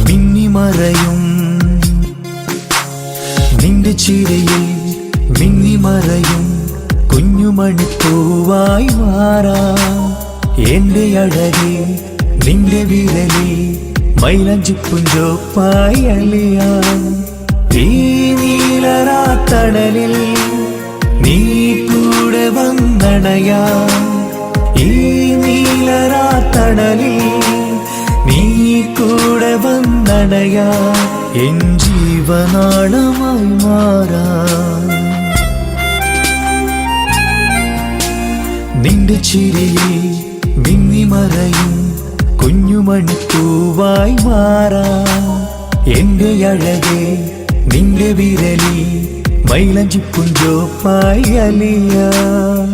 മിന്നിമറയും നിന്റെ ചിരിയിൽ മിന്നിമറയും കുഞ്ഞുമണിപ്പൂവായി മാറാം എന്റെ അഴകേ നിന്റെ വിരലിൽ മൈലാഞ്ചിപ്പുഞ്ചോപ്പായി അലിയാം ഈ നീലരാത്തണലിൽ നീ കൂടെ വന്നണയാം ഈ നീലരാത്തണലിൽ നീ കൂടെ വന്നണയാ എൻ ജീവനാളമായി മാറാം നിന്റെ ചിരിയിൽ മിന്നിമറയും കുഞ്ഞുമണിപ്പൂവായി മാറാം എന്റെ അഴകേ നിന്റെ വിരലിൽ മൈലാഞ്ചിപ്പുഞ്ചോപ്പായി അലിയാം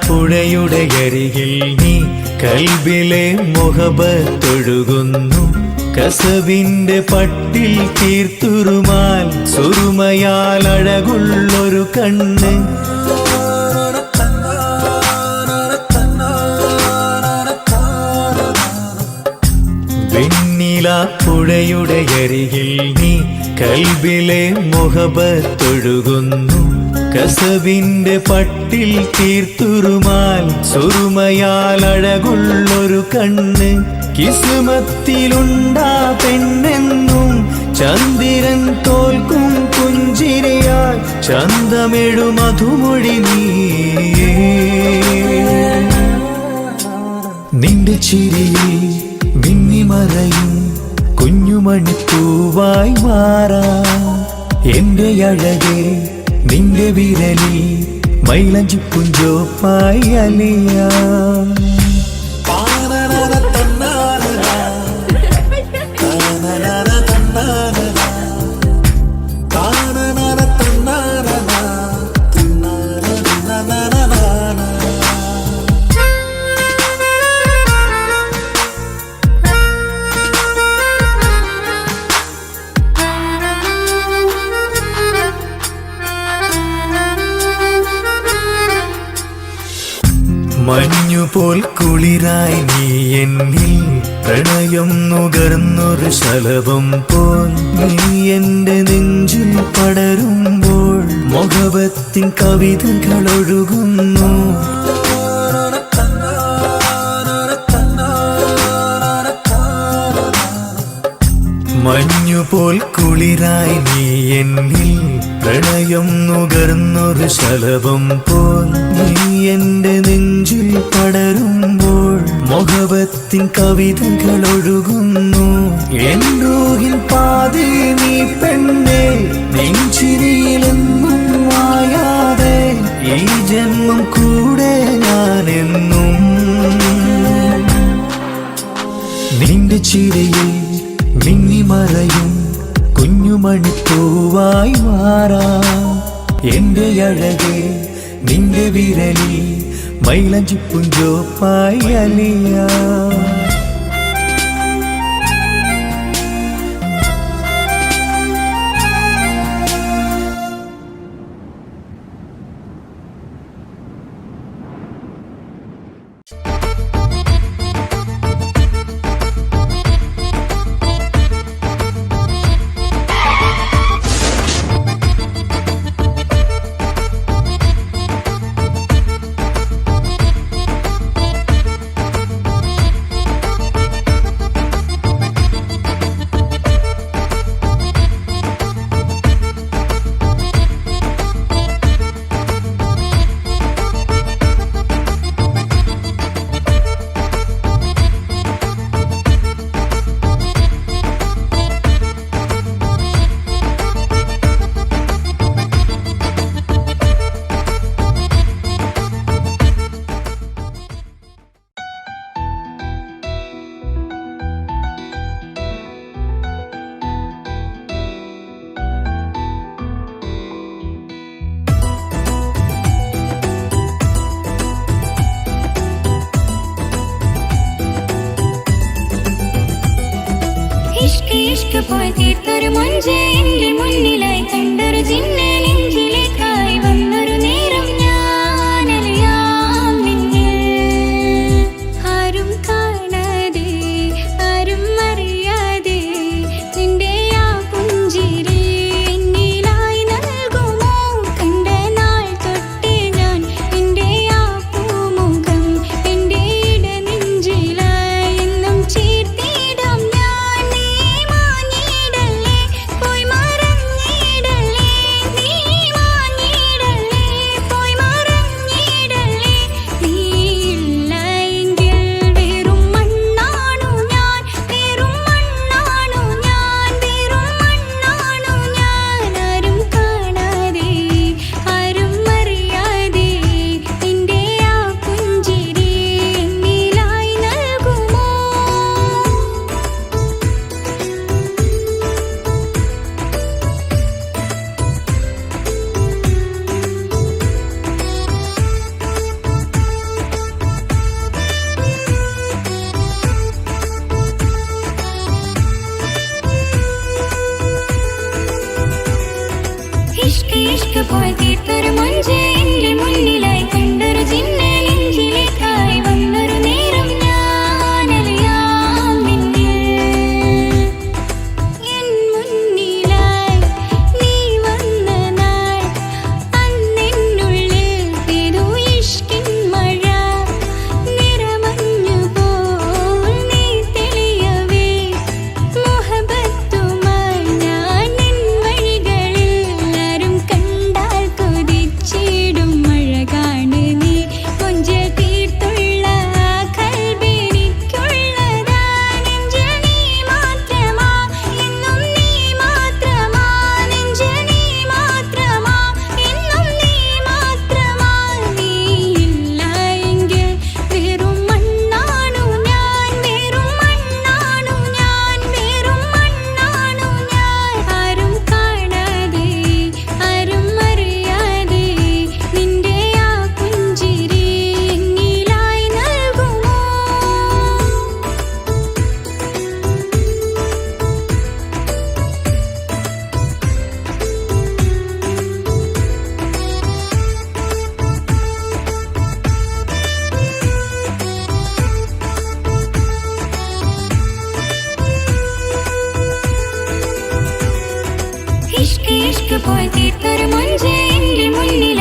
പുഴയുടെ അരികിൽ നീ കൽബിലെ മുഹബത്തൊഴുകുന്നു കസവിന്റെ പട്ടിൽ തീർത്തുറുമാൽ സുറുമയാൽ അഴകുള്ളൊരു കണ്ണ് വെണ്ണില പുഴയുടെ അരികിൽ നീ കൽബിലെ മുഹബത്തൊഴുകുന്നു കസവിന്റെ പട്ടിൽ തീർത്തുറുമാൽ സുറുമയാൽ അഴകുള്ളൊരു കണ്ണ് കിസ്മത്തിലുണ്ടാ പെണ്ണെന്നും ചന്ദ്രൻ തോൽക്കും പുഞ്ചിരിയാൽ ചന്തമെഴു മധുമൊഴി നീ നിന്റെ ചിരിയിൽ മിന്നിമറയും കുഞ്ഞുമണിപ്പൂവായി മാറാം എന്റെ അഴകേ നിന്റെ വിരലിൽ മൈലാഞ്ചിപ്പുഞ്ചോപ്പായി അലിയാം മഞ്ഞുപോൽ കുളിരായി നീ എന്നിൽ പ്രണയം നുകർന്നൊരു ശലഭം പോൽ നീ എന്റെ നെഞ്ചിൽ പടരുമ്പോൾ മുഹബത്തിൻ കവിതകൾ ഒഴുകുന്നു മഞ്ഞുപോൽ കുളിരായി നീ എന്നിൽ പ്രണയം നുകർന്നൊരു ശലഭം പോൽ നീ എന്റെ നെഞ്ചിൽ പടരുമ്പോൾ മുഹബത്തിൻ കവിതകൾ ഒഴുകുന്നു എൻ റൂഹിൻ പാതി നീ പെണ്ണേ നെഞ്ചിരിയിലെന്നും മായാതെ ഈ ജന്മം കൂടെ ഞാനെന്നും നിന്റെ ചിരിയിൽ മിന്നിമറയും കുഞ്ഞുമണിപ്പൂവായി മാറാം എന്റെ അഴകേ നിന്റെ വിരലിൽ മൈലാഞ്ചിപ്പുഞ്ചോപ്പായി അലിയാം ഇഷ്ക് പോയി തീർത്തൊരു മൊഞ്ച് എന്റെ മുന്നിലായി കണ്ടൊരു ജിന്നെ നെഞ്ചിലേക്കായി വന്നൊരു നേരം ഞാനലിയാം നിന്നെ ആരും കാണാതെ ആരും അറിയാതെ നിന്റെ ആ പുഞ്ചിരി എന്നിലായി നൽകുമോ കണ്ട നാൾ തൊട്ടേ ഞാൻ നിന്റെ ആ പൂമുഖം എന്റെ ഇടനെഞ്ചിലായി എന്നും ചേർത്തിടാം ഞാൻ നീ മാഞ്ഞിടല്ലേ പോയി മറഞ്ഞിടല്ലേ നീ മാഞ്ഞിടല്ലേ പോയി മറഞ്ഞിടല്ലേ നീ ഇല്ല എങ്കിൽ വെറും മണ്ണാണു ഞാൻ വെറും മണ്ണാണു ഞാൻ വെറും മണ്ണാണു ഞാൻ ആരും കാണാതെ ആരും അറിയാതെ നിന്റെ ആ പുഞ്ചിരി എന്നിലായി നൽകുമോ ഇഷ്ക് പോയി തീർത്തൊരു മൊഞ്ച് എന്റെ മുന്നിലായി കണ്ടൊരു ജിന്നെ നെഞ്ചിലേക്കായി വന്നൊരു നേരം ഞാനലിയാം നിന്നെ എൻ മുന്നിലായി നീ വന്ന നാൾ അന്നെന്നുള്ളിൽ പെയ്തു ഇഷ്കിൻ മഴ നിറമഞ്ഞുപോൽ നീ തെളിയവേ മുഹബത്തുമായി ഞാൻ നിൻ വഴികളിൽ ആരും കണ്ടാൽ കൊതിച്ചിടും അഴകാണ് നീ കൊഞ്ചൽ തീർത്തുള്ള ആ കൽബെനിക്കുള്ളതാ നെഞ്ചിൽ നീ മാത്രമാ എന്നും നീ മാത്രമാ നെഞ്ചിൽ നീ മാത്രമാ എന്നും നീ മാത്രമാ നീ ഇല്ല എങ്കിൽ വെറും മണ്ണാണു ഞാൻ വെറും മണ്ണാണു ഞാൻ വെറും മണ്ണാണു ഞാൻ ആരും കാണാതെ ആരും അറിയാതെ നിന്റെ ആ പുഞ്ചിരി എന്നിലായി നൽകുമോ ഇഷ്ക് പോയി തീർത്തൊരു മൊഞ്ച് എന്റെ മുന്നിൽ